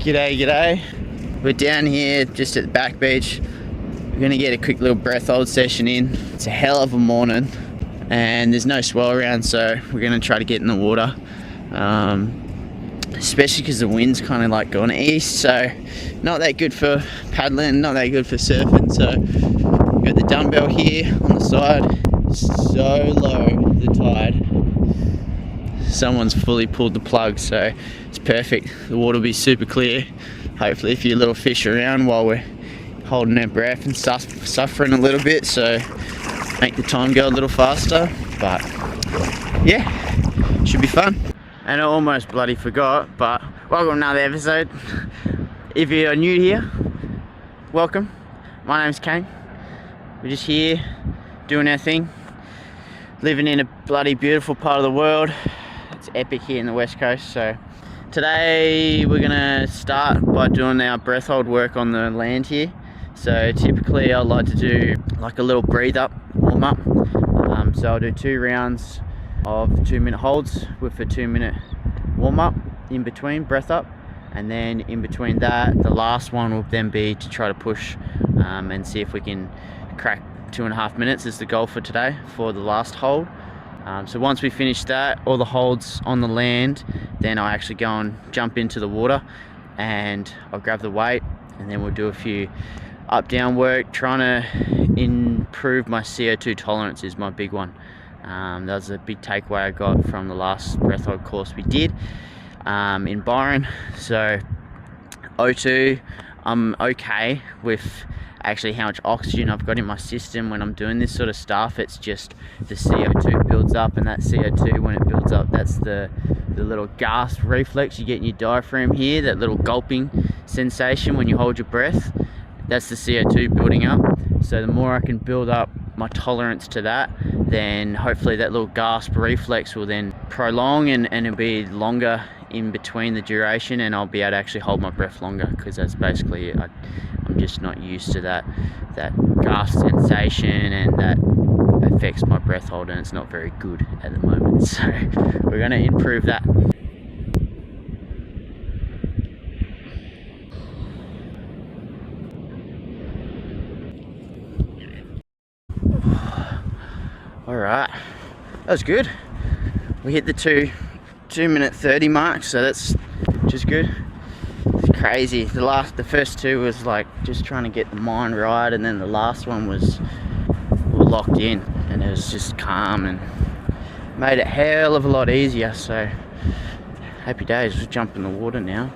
G'day, g'day. We're down here just at the back beach. We're gonna get a quick little breath hold session in. It's a hell of a morning and there's no swell around, so we're gonna try to get in the water. Especially because the wind's kind of like going east, so not that good for paddling, not that good for surfing. So we've got the dumbbell here on the side. So low, the tide. Someone's fully pulled the plug, so it's perfect. The water will be super clear. Hopefully a few little fish around while we're holding our breath and suffering a little bit, so make the time go a little faster. But yeah, should be fun. And I almost bloody forgot, but welcome to another episode. If you're new here, welcome. My name's Kane. We're just here doing our thing, living in a bloody beautiful part of the world. It's epic here in the West Coast. So today we're gonna start by doing our breath hold work on the land here. So typically I like to do like a little breathe up, warm up. So I'll do 2 rounds of 2-minute holds with a 2-minute warm up in between, breath up, and then in between that the last one will then be to try to push and see if we can crack 2.5 minutes is the goal for today for the last hold. So once we finish that, all the holds on the land, then I actually go and jump into the water and I'll grab the weight, and then we'll do a few up down work, trying to improve my CO2 tolerance is my big one. That was a big takeaway I got from the last breath hold course we did in Byron. So O2, I'm okay with actually how much oxygen I've got in my system when I'm doing this sort of stuff. It's just the CO2 builds up, and that CO2, when it builds up, that's the little gasp reflex you get in your diaphragm here, that little gulping sensation when you hold your breath. That's the CO2 building up. So the more I can build up my tolerance to that, then hopefully that little gasp reflex will then prolong and it'll be longer in between the duration, and I'll be able to actually hold my breath longer, because that's basically I'm just not used to that gasp sensation, and that affects my breath hold, and it's not very good at the moment. So we're going to improve that. Alright, that was good. We hit the 2-minute 30 mark, so that's just good. It's crazy. The first 2 was like just trying to get the mind right, and then the last one was we were locked in, and it was just calm and made it a hell of a lot easier. So happy days. We'll jump in the water now.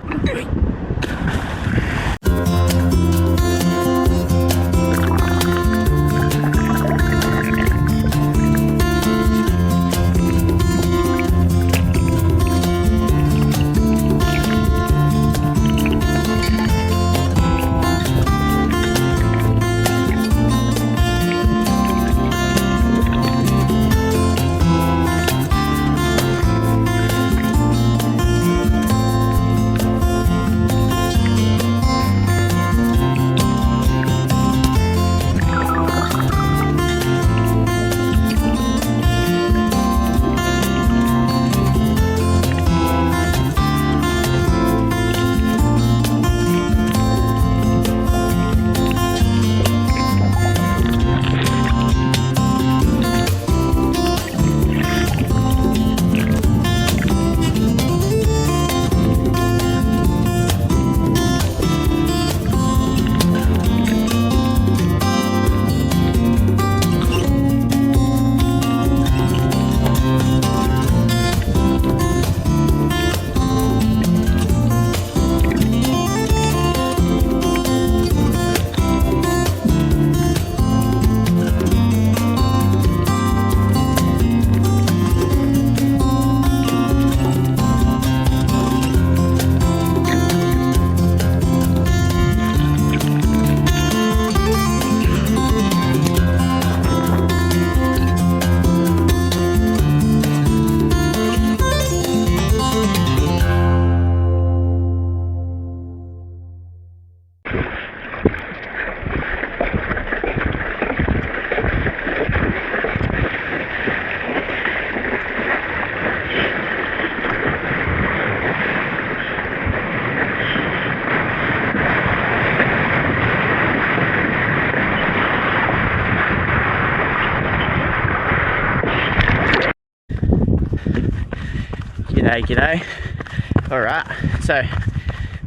G'day, g'day. Alright, so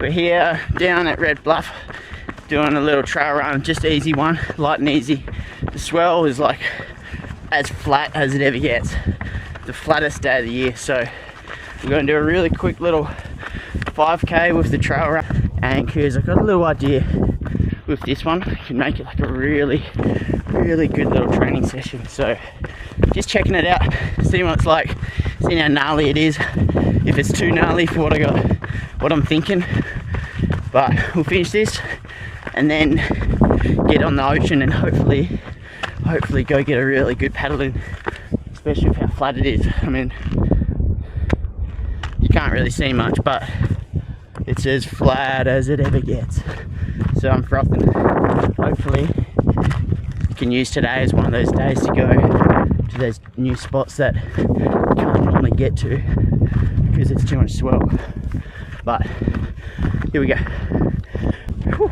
we're here down at Red Bluff doing a little trail run, just easy one, light and easy. The swell is like as flat as it ever gets. The flattest day of the year, so we're going to do a really quick little 5k with the trail run, and because I've got a little idea with this one, I can make it like a really good little training session. So just checking it out, seeing what it's like, seeing how gnarly it is, if it's too gnarly for what I'm thinking. But we'll finish this and then get on the ocean and hopefully go get a really good paddle in, especially with how flat it is. I mean, you can't really see much, but it's as flat as it ever gets. So I'm frothing. Hopefully I can use today as one of those days to go to those new spots that you can't normally get to because it's too much swell. But here we go. Whew.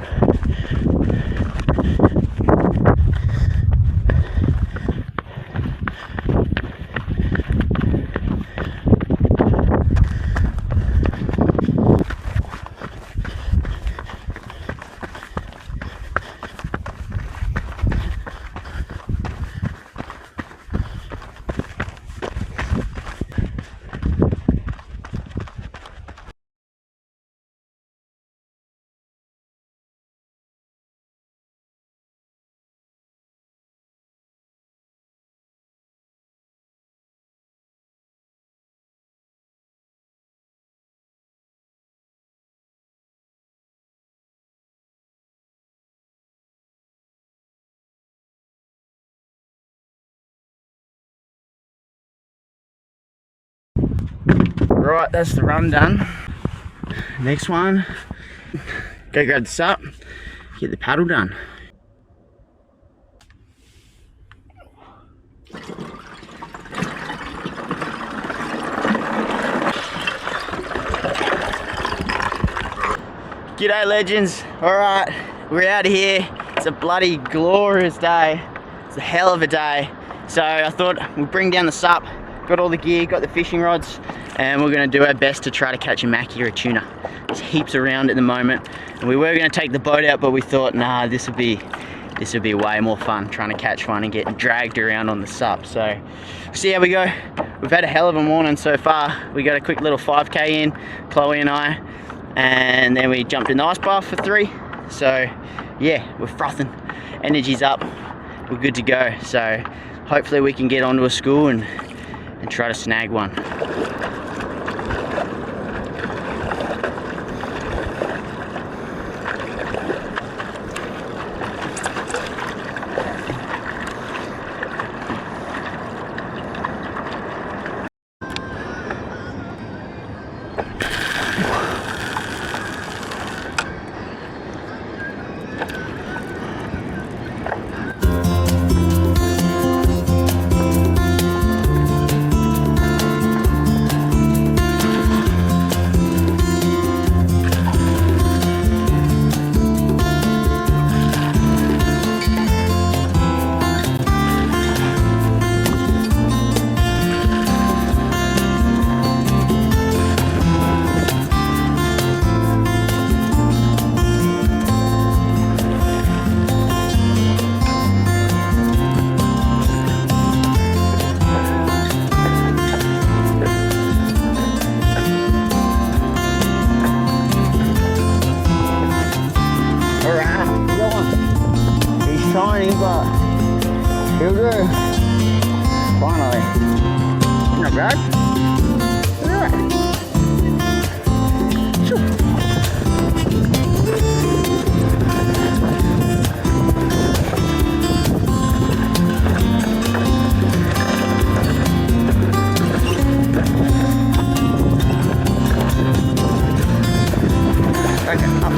Right, that's the run done. Next one, go grab the SUP, get the paddle done. G'day legends, alright, we're out of here. It's a bloody glorious day. It's a hell of a day. So I thought we'd bring down the SUP, got all the gear, got the fishing rods, and we're going to do our best to try to catch a mackie or a tuna. There's heaps around at the moment, and we were going to take the boat out, but we thought, nah, this would be way more fun trying to catch one and get dragged around on the SUP. So see how we go. We've had a hell of a morning so far. We got a quick little 5k in, Chloe and I, and then we jumped in the ice bath for 3. So yeah, we're frothing, energy's up, we're good to go. So hopefully we can get onto a school and try to snag one. Tiny, but he'll do. Finally. Not bad. Alright. Okay, up.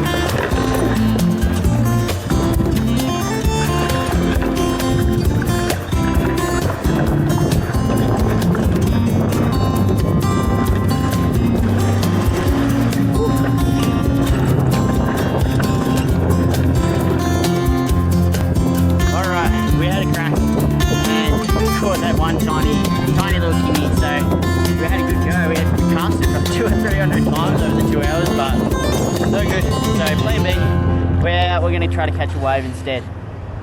plan B, we're going to try to catch a wave instead.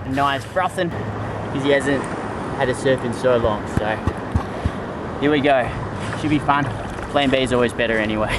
And Naia's frothing because he hasn't had a surf in so long. So here we go. Should be fun. Plan B is always better anyway.